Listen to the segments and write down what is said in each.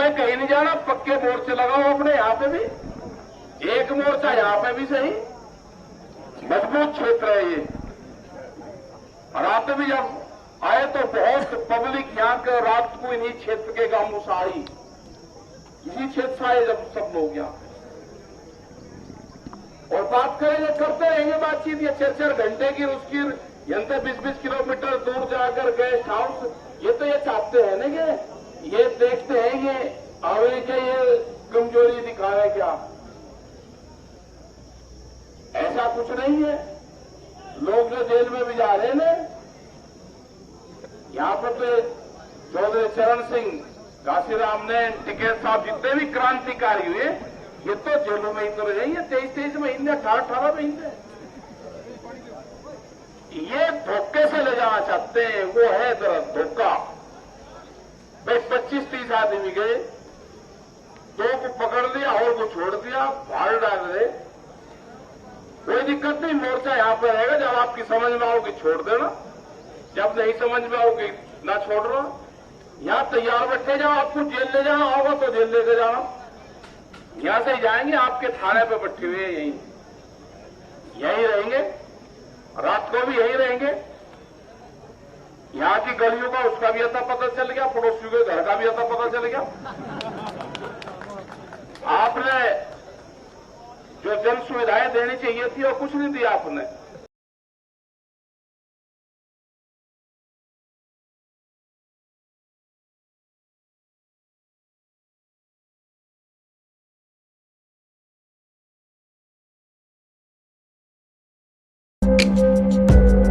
पे कहीं नहीं जाना, पक्के मोर्चे लगाओ अपने यहाँ पे भी, एक मोर्चा यहाँ पे भी सही, मजबूत क्षेत्र है ये। और रात भी जब आए तो बहुत पब्लिक यहाँ के रात को इन्हीं क्षेत्र के गांवों से आई, इसी क्षेत्र से आए जब सब लोग यहाँ, और बात करेंगे, करते रहेंगे बातचीत, ये 4-4 घंटे की उसकी यंत्र 20-20 किलोमीटर दूर जाकर गेस्ट हाउस, ये तो ये चाहते हैं ना कि ये देखते हैं ये आवे के ये कमजोरी दिखा रहा है क्या, ऐसा कुछ नहीं है। लोग जो जेल में भी जा रहे हैं ना, यहाँ पर तो चौधरी चरण सिंह, काशीराम ने, टिकैत साहब, जितने भी क्रांतिकारी हुए, ये तो जेलों में ही तो रहे, 23-23 महीने, 18-18 महीने, ये धोखे से ले जाना चाहते हैं। वो है धोखा। भाई 25-30 आदमी गए, 2 को पकड़ लिया और को छोड़ दिया, बाहर डाल रहे, कोई दिक्कत नहीं, मोर्चा यहां पर रहेगा। जब आपकी समझ में आओगे छोड़ देना, जब नहीं समझ में आओगे ना छोड़ रहा। यहां तैयार बैठे जाओ, आपको जेल ले जाना होगा तो जेल लेके जाना, यहां से जाएंगे, आपके थाने पे बैठे हुए यहीं रहेंगे, रात को भी यहीं रहेंगे। यहां की गलियों का उसका भी अता पता चल गया, पड़ोसियों के घर का भी अता पता चल गया। आपने जो जन सुविधाएं देनी चाहिए थी और कुछ नहीं दिया आपने।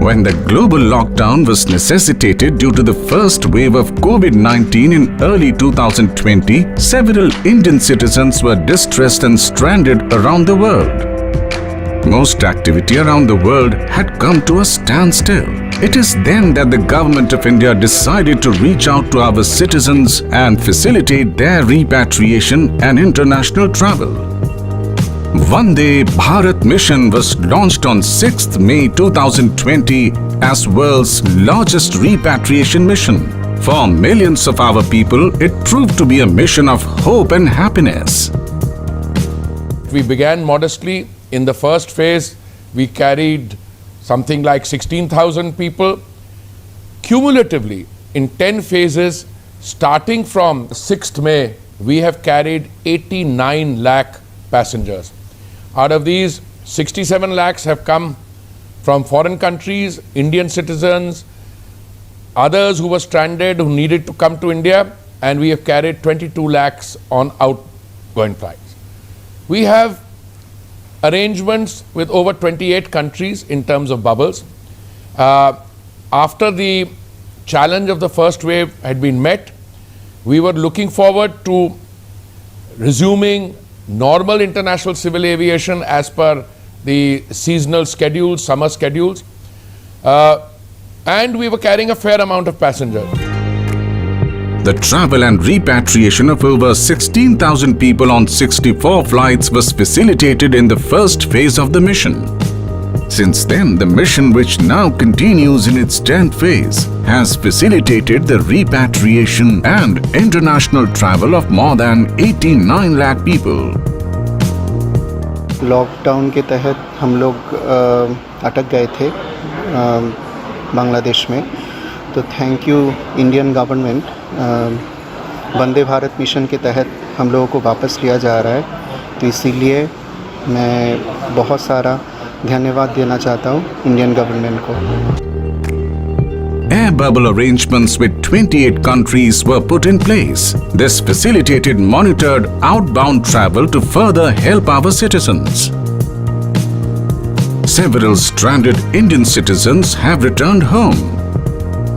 When the global lockdown was necessitated due to the first wave of COVID-19 in early 2020, several Indian citizens were distressed and stranded around the world. Most activity around the world had come to a standstill. It is then that the Government of India decided to reach out to our citizens and facilitate their repatriation and international travel. Vande Bharat mission was launched on 6th May 2020 as world's largest repatriation mission. For millions of our people, it proved to be a mission of hope and happiness. We began modestly. In the first phase, we carried something like 16,000 people. Cumulatively, in 10 phases, starting from 6th May, we have carried 89 lakh passengers. Out of these, 67 lakhs have come from foreign countries, Indian citizens, others who were stranded, who needed to come to India, and we have carried 22 lakhs on outgoing flights. We have arrangements with over 28 countries in terms of bubbles. After the challenge of the first wave had been met, we were looking forward to resuming normal international civil aviation as per the seasonal schedules, summer schedules, and we were carrying a fair amount of passengers. The travel and repatriation of over 16,000 people on 64 flights was facilitated in the first phase of the mission. Since then, the mission, which now continues in its 10th phase, has facilitated the repatriation and international travel of more than 89 lakh people. Lockdown के तहत हम लोग अटक गए थे बांग्लादेश में, तो thank you Indian government, Vande Bharat mission के तहत हम लोगों को वापस लिया जा रहा है। तो इसीलिए मैं बहुत सारा धन्यवाद देना चाहता हूँ इंडियन गवर्नमेंट को। Air bubble arrangements with 28 countries were put in place. This facilitated monitored outbound travel to further help our citizens. Several stranded Indian citizens have returned home.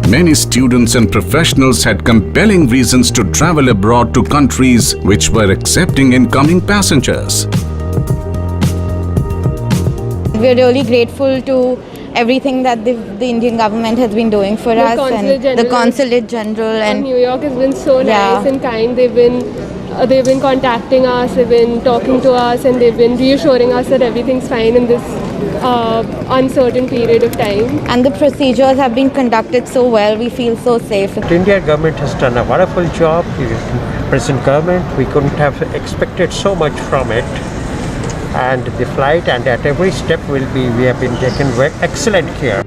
Many students and professionals had compelling reasons to travel abroad to countries which were accepting incoming passengers. We're really grateful to everything that the Indian government has been doing for us, and the Consulate General and New York has been so nice and kind. They've been contacting us, they've been talking to us, and they've been reassuring us that everything's fine in this uncertain period of time. And the procedures have been conducted so well. We feel so safe. The Indian government has done a wonderful job. present government. We couldn't have expected so much from it. And the flight and at every step we have been taken excellent care.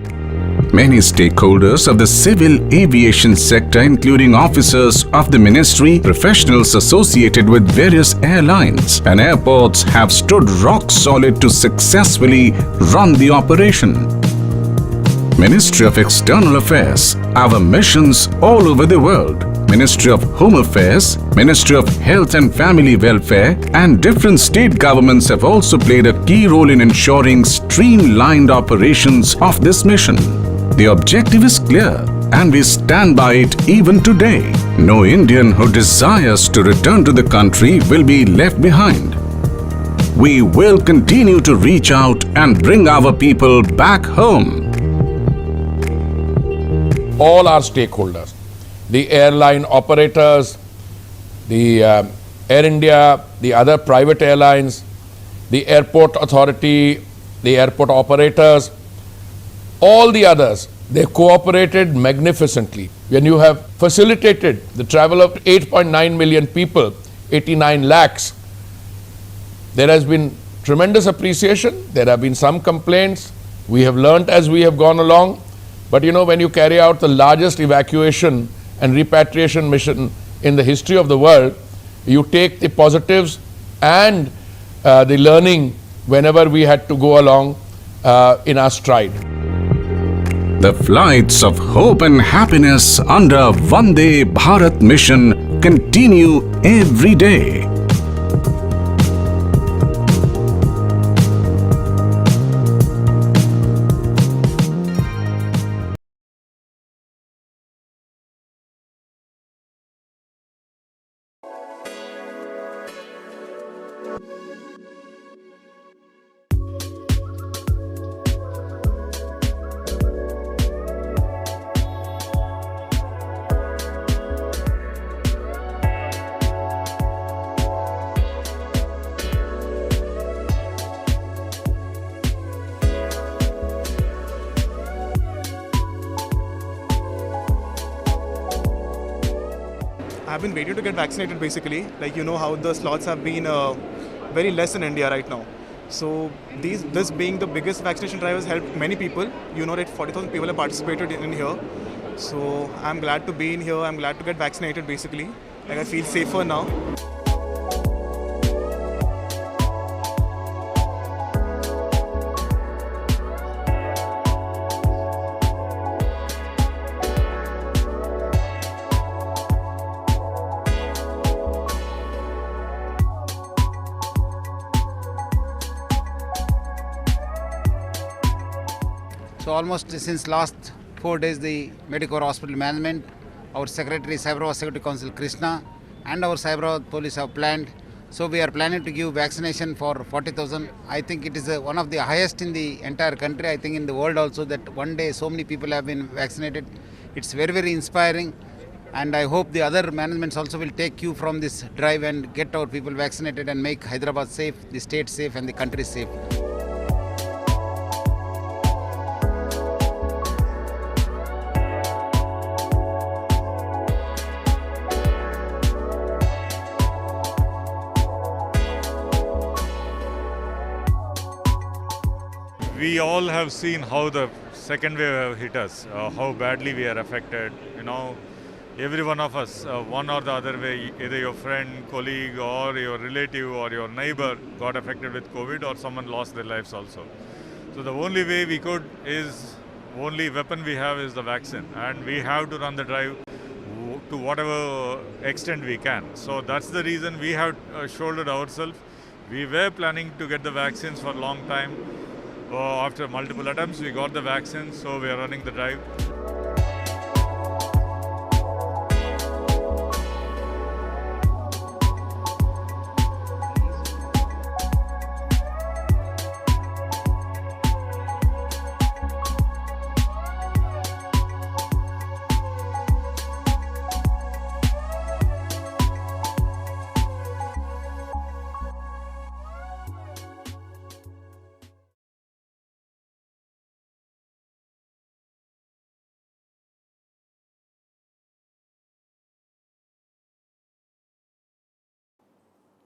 Many stakeholders of the civil aviation sector, including officers of the ministry, professionals associated with various airlines and airports, have stood rock solid to successfully run the operation. Ministry of External Affairs, our missions all over the world, Ministry of Home Affairs, Ministry of Health and Family Welfare, and different state governments have also played a key role in ensuring streamlined operations of this mission. The objective is clear, and we stand by it even today. No Indian who desires to return to the country will be left behind. We will continue to reach out and bring our people back home. All our stakeholders, the airline operators, the Air India, the other private airlines, the airport authority, the airport operators, all the others, they cooperated magnificently. When you have facilitated the travel of 8.9 million people, 89 lakhs, there has been tremendous appreciation. There have been some complaints. We have learnt as we have gone along. But you know, when you carry out the largest evacuation and repatriation mission in the history of the world, you take the positives and the learning whenever we had to go along in our stride. The flights of hope and happiness under Vande Bharat mission continue every day. I've been waiting to get vaccinated basically. Like, you know how the slots have been very less in India right now. So this being the biggest vaccination drive has helped many people. You know that 40,000 people have participated in here. So I'm glad to be in here. I'm glad to get vaccinated basically. Like, I feel safer now. So almost since last 4 days, the Medicore Hospital Management, our Secretary, Cyberabad Security Council Krishna, and our Cyberabad Police have planned. So we are planning to give vaccination for 40,000. I think it is one of the highest in the entire country. I think in the world also, that one day so many people have been vaccinated. It's very, very inspiring. And I hope the other managements also will take cue from this drive and get our people vaccinated and make Hyderabad safe, the state safe, and the country safe. We all have seen how the second wave have hit us, how badly we are affected. You know, every one of us, one or the other way, either your friend, colleague, or your relative, or your neighbor got affected with COVID, or someone lost their lives also. So the only way we could is, only weapon we have is the vaccine, and we have to run the drive to whatever extent we can. So that's the reason we have shouldered ourselves. We were planning to get the vaccines for a long time. After multiple attempts, we got the vaccine, so we are running the drive.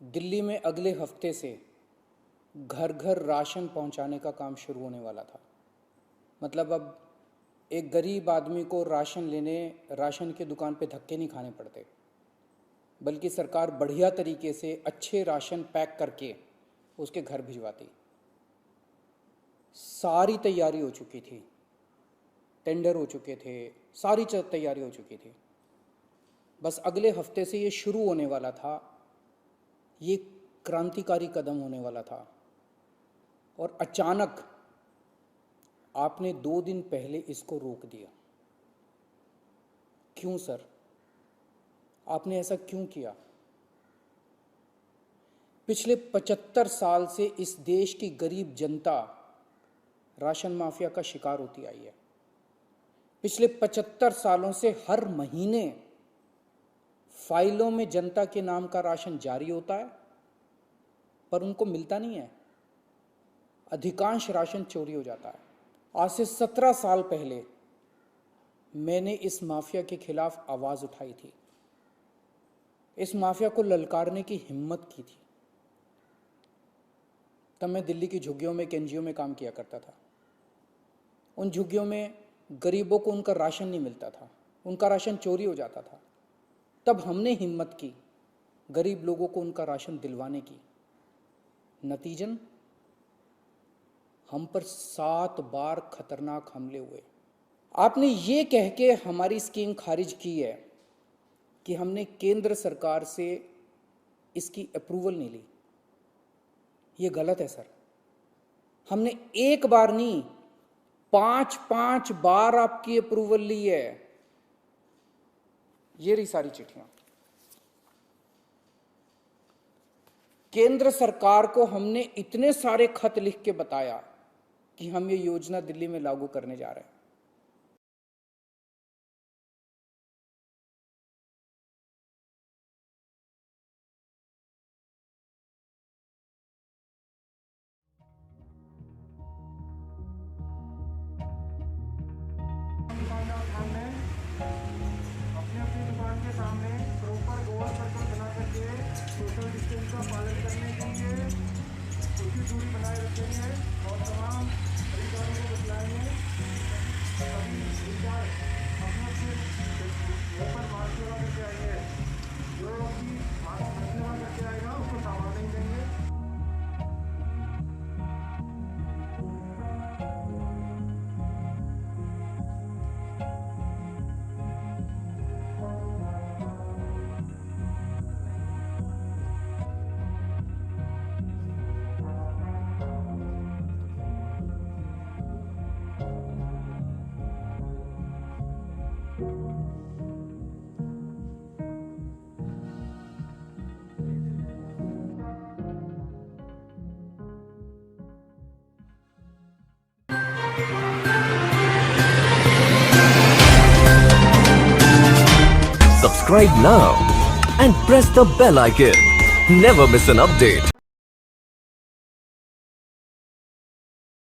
Delhi में अगले हफ्ते से घर घर ration पहुंचाने का काम शुरू होने वाला था। मतलब अब एक गरीब आदमी को राशन की दुकान पे धक्के नहीं खाने पड़ते, बल्कि सरकार बढ़िया तरीके से अच्छे राशन पैक करके उसके घर भिजवाती। सारी तैयारी हो चुकी थी, टेंडर हो चुके थे, सारी तैयारी हो चुकी थी। बस अगले हफ्ते से ये शुरू होने वाला था। ये क्रांतिकारी कदम होने वाला था और अचानक आपने 2 दिन पहले इसको रोक दिया। क्यों सर? आपने ऐसा क्यों किया? पिछले 75 साल से इस देश की गरीब जनता राशन माफिया का शिकार होती आई है। पिछले 75 सालों से हर महीने फाइलों में जनता के नाम का राशन जारी होता है, पर उनको मिलता नहीं है। अधिकांश राशन चोरी हो जाता है। आज से 17 साल पहले मैंने इस माफिया के खिलाफ आवाज उठाई थी, इस माफिया को ललकारने की हिम्मत की थी। तब मैं दिल्ली की झुग्गियों में, एनजीओ में काम किया करता था। उन झुग्गियों में गरीबों को उनका राशन नहीं मिलता था, उनका राशन चोरी हो जाता था। तब हमने हिम्मत की गरीब लोगों को उनका राशन दिलवाने की। नतीजन हम पर 7 बार खतरनाक हमले हुए। आपने ये कह के हमारी स्कीम खारिज की है कि हमने केंद्र सरकार से इसकी अप्रूवल नहीं ली। ये गलत है सर। हमने एक बार नहीं, 5 बार आपकी अप्रूवल ली है। ये रही सारी चिट्ठियां। केंद्र सरकार को हमने इतने सारे खत लिख के बताया कि हम ये योजना दिल्ली में लागू करने जा रहे हैं। अपने अपनी दुकान के सामने प्रॉपर गोल सर्कल बना करके सोशल डिस्टेंस का पालन करने के लिए उचित दूरी बनाए रखेंगे और तमाम खरीदारों को बतलाएंगे। सभी खरीदार अपने अपने ओपन मास्क सेवा करके आएंगे। जो भी मास्क सेवा करके आएगा उसको सामान नहीं देंगे। Subscribe now and press the bell icon. Never miss an update.